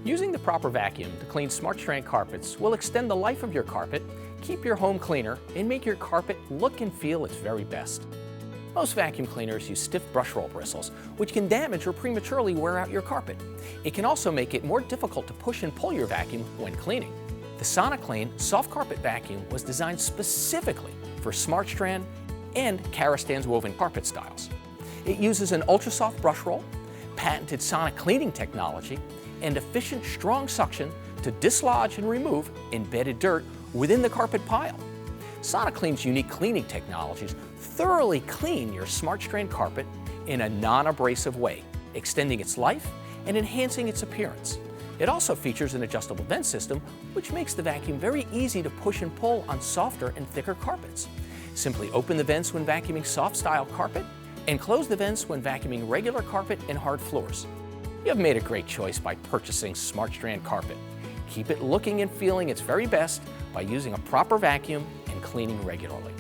Using the proper vacuum to clean SmartStrand carpets will extend the life of your carpet, keep your home cleaner, and make your carpet look and feel its very best. Most vacuum cleaners use stiff brush roll bristles, which can damage or prematurely wear out your carpet. It can also make it more difficult to push and pull your vacuum when cleaning. The Soniclean Soft Carpet vacuum was designed specifically for SmartStrand and Karastan's woven carpet styles. It uses an ultra-soft brush roll, patented sonic cleaning technology, and efficient strong suction to dislodge and remove embedded dirt within the carpet pile. Soniclean's unique cleaning technologies thoroughly clean your SmartStrand carpet in a non-abrasive way, extending its life and enhancing its appearance. It also features an adjustable vent system, which makes the vacuum very easy to push and pull on softer and thicker carpets. Simply open the vents when vacuuming soft-style carpet and close the vents when vacuuming regular carpet and hard floors. You have made a great choice by purchasing SmartStrand carpet. Keep it looking and feeling its very best by using a proper vacuum and cleaning regularly.